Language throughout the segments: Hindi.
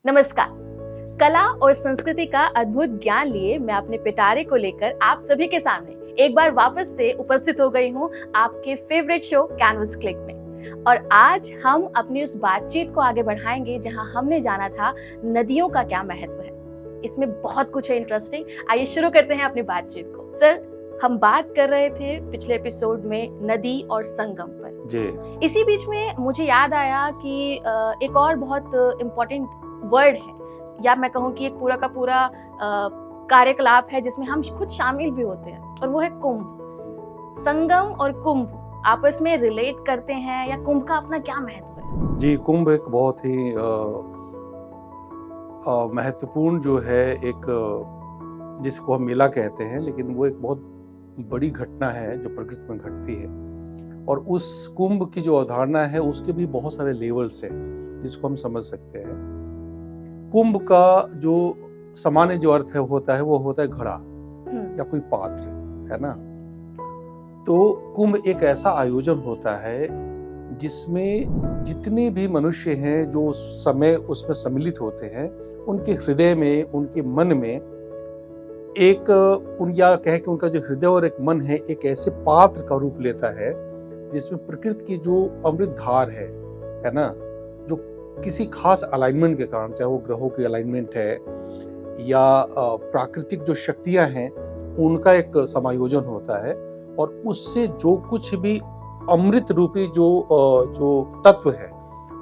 नमस्कार। कला और संस्कृति का अद्भुत ज्ञान लिए मैं अपने पिटारे को लेकर आप सभी के सामने एक बार वापस से उपस्थित हो गई हूँ आपके फेवरेट शो कैनवस क्लिक में। और आज हम अपनी उस बातचीत को आगे बढ़ाएंगे जहाँ हमने जाना था नदियों का क्या महत्व है। इसमें बहुत कुछ है इंटरेस्टिंग। आइए शुरू करते हैं अपनी बातचीत को। सर, हम बात कर रहे थे पिछले एपिसोड में नदी और संगम पर जी। इसी बीच में मुझे याद आया कि एक और बहुत इम्पोर्टेंट वर्ड है, या मैं कहूँ कि एक पूरा का पूरा कार्यकलाप है जिसमें हम खुद शामिल भी होते हैं, और वो है कुंभ। संगम और कुंभ आपस में रिलेट करते हैं, या कुंभ का अपना क्या महत्व है? जी, कुंभ एक बहुत ही महत्वपूर्ण जो है एक जिसको हम मेला कहते हैं, लेकिन वो एक बहुत बड़ी घटना है जो प्रकृति में घटती है। और उस कुंभ की जो अवधारणा है उसके भी बहुत सारे लेवल्स हैं जिसको हम समझ सकते हैं। कुंभ का जो सामान्य जो अर्थ है होता है वो होता है घड़ा या कोई पात्र, है ना। तो कुंभ एक ऐसा आयोजन होता है जिसमें जितने भी मनुष्य हैं जो उस समय उसमें सम्मिलित होते हैं, उनके हृदय में, उनके मन में एक या कहे कि उनका जो हृदय और एक मन है एक ऐसे पात्र का रूप लेता है जिसमें प्रकृति की जो अमृत धार है ना, जो किसी खास अलाइनमेंट के कारण, चाहे वो ग्रहों की अलाइनमेंट है या प्राकृतिक जो शक्तियां हैं उनका एक समायोजन होता है, और उससे जो कुछ भी अमृत रूपी जो तत्व है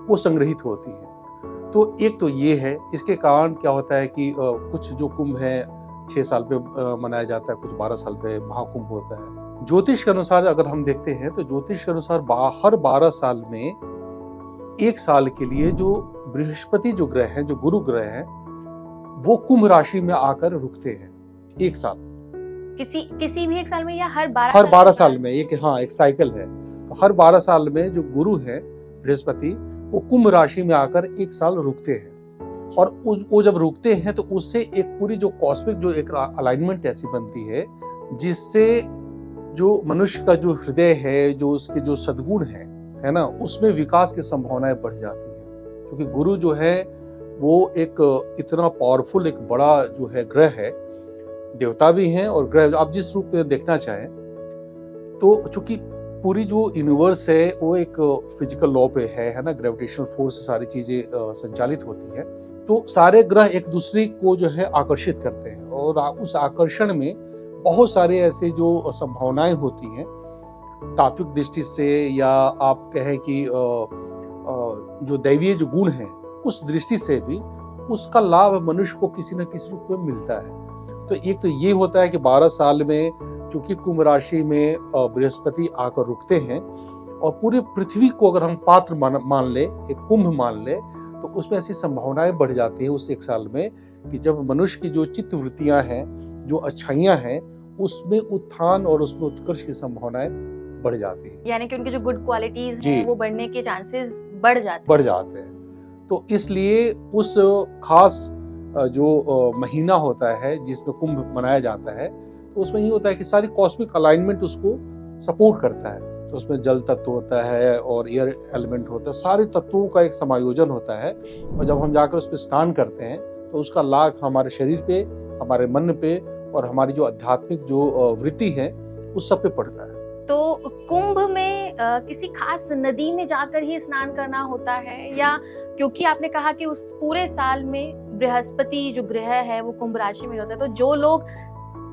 वो संग्रहित होती है। तो एक तो ये है। इसके कारण क्या होता है कि कुछ जो कुंभ है 6 साल पे मनाया जाता है, कुछ 12 साल पे महाकुंभ होता है। ज्योतिष के अनुसार अगर हम देखते हैं तो ज्योतिष के अनुसार हर 12 साल में एक साल के लिए जो बृहस्पति जो ग्रह है, जो गुरु ग्रह है, वो कुंभ राशि में आकर रुकते हैं एक साल। किसी भी एक साल में, या हर 12 साल में एक साइकिल है। तो हर 12 साल में जो गुरु है बृहस्पति, वो कुंभ राशि में आकर एक साल रुकते हैं। और वो जब रुकते हैं तो उससे एक पूरी जो कॉस्मिक जो एक अलाइनमेंट ऐसी बनती है जिससे जो मनुष्य का जो हृदय है, जो उसके जो सद्गुण है ना, उसमें विकास की संभावनाएं बढ़ जाती हैं। क्योंकि गुरु जो है वो एक इतना पावरफुल एक बड़ा जो है ग्रह है, देवता भी हैं और ग्रह, आप जिस रूप में देखना चाहें। तो चूंकि पूरी जो यूनिवर्स है वो एक फिजिकल लॉ पे है ना, ग्रेविटेशनल फोर्स से सारी चीजें संचालित होती है। तो सारे ग्रह एक दूसरे को जो है आकर्षित करते हैं, और उस आकर्षण में बहुत सारे ऐसे जो संभावनाएं होती हैं तात्विक दृष्टि से, या आप कहें कि जो दैवीय जो गुण है उस दृष्टि से भी उसका लाभ मनुष्य को किसी न किसी रूप में मिलता है। तो एक तो ये होता है कि 12 साल में चूंकि कुंभ राशि में बृहस्पति आकर रुकते हैं, और पूरी पृथ्वी को अगर हम पात्र मान ले, एक कुंभ मान ले, तो उसमें ऐसी संभावनाएं बढ़ जाती है उस एक साल में कि जब मनुष्य की जो चित्त वृत्तियां हैं, जो अच्छाइयां हैं, उसमें उत्थान और उसमें उत्कर्ष की संभावनाएं बढ़ जाती है। यानी कि उनके जो गुड क्वालिटीज हैं वो बढ़ने के चांसेस बढ़ जाते हैं। तो इसलिए उस खास जो महीना होता है जिसमें कुंभ मनाया जाता है, तो उसमें ये होता है कि सारी कॉस्मिक अलाइनमेंट उसको सपोर्ट करता है। तो उसमें जल तत्व होता है और एयर एलिमेंट होता है, सारे तत्वों का एक समायोजन होता है। और जब हम जाकर उस पर स्नान करते हैं तो उसका लाभ हमारे शरीर पे, हमारे मन पे और हमारी जो आध्यात्मिक जो वृत्ति है उस सब पे पड़ता है। तो कुंभ में किसी खास नदी में जाकर ही स्नान करना होता है, या क्योंकि आपने कहा कि उस पूरे साल में बृहस्पति जो ग्रह है वो कुंभ राशि में होता है, तो जो लोग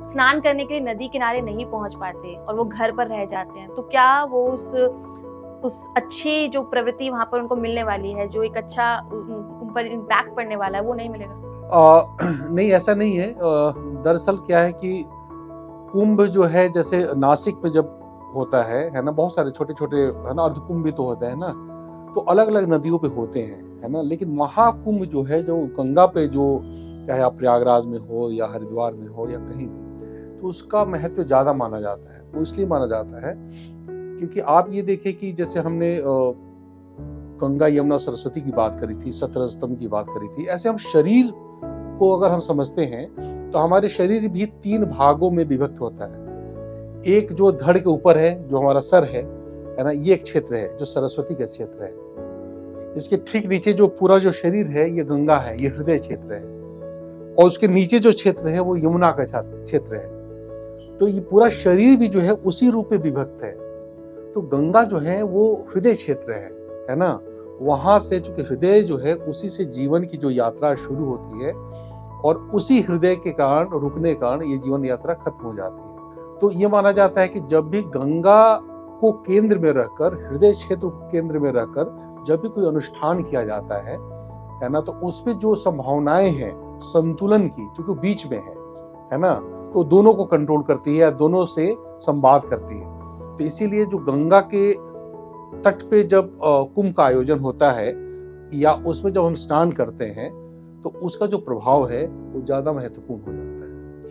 स्नान करने के लिए नदी किनारे नहीं पहुंच पाते और वो घर पर रह जाते हैं, तो क्या वो उस अच्छी जो प्रवृत्ति वहां पर उनको मिलने वाली है, जो एक अच्छा उन पर इम्पैक्ट पड़ने वाला है, वो नहीं मिलेगा? नहीं, ऐसा नहीं है। दरअसल क्या है कि कुंभ जो है, जैसे नासिक में जब होता है ना, बहुत सारे छोटे छोटे है ना अर्धकुंभ भी तो होते हैं ना, तो अलग अलग नदियों पे होते हैं, है ना। लेकिन महाकुंभ जो है, जो गंगा पे, जो चाहे आप प्रयागराज में हो या हरिद्वार में हो या कहीं भी, तो उसका महत्व ज्यादा माना जाता है। वो इसलिए माना जाता है क्योंकि आप ये देखें कि जैसे हमने गंगा, यमुना, सरस्वती की बात करी थी, 17 स्तंभ की बात करी थी, ऐसे हम शरीर को अगर हम समझते हैं तो हमारे शरीर भी 3 भागों में विभक्त होता है। एक जो धड़ के ऊपर है, जो हमारा सर है ना, ये एक क्षेत्र है जो सरस्वती का क्षेत्र है। इसके ठीक नीचे जो पूरा जो शरीर है ये गंगा है, ये हृदय क्षेत्र है, और उसके नीचे जो क्षेत्र है वो यमुना का क्षेत्र है। तो ये पूरा शरीर भी जो है उसी रूप में विभक्त है। तो गंगा जो है वो हृदय क्षेत्र है ना। वहां से चूंकि हृदय जो है उसी से जीवन की जो यात्रा शुरू होती है, और उसी हृदय के कारण रुकने के कारण ये जीवन यात्रा खत्म हो जाती है। तो ये माना जाता है कि जब भी गंगा को केंद्र में रखकर, हृदय क्षेत्र को केंद्र में रखकर जब भी कोई अनुष्ठान किया जाता है ना, तो उसमें जो संभावनाएं हैं संतुलन की, क्योंकि बीच में है ना, तो दोनों को कंट्रोल करती है, दोनों से संवाद करती है। तो इसीलिए जो गंगा के तट पे जब कुंभ का आयोजन होता है या उसमें जब हम स्नान करते हैं तो उसका जो प्रभाव है वो ज्यादा महत्वपूर्ण हो जाता है।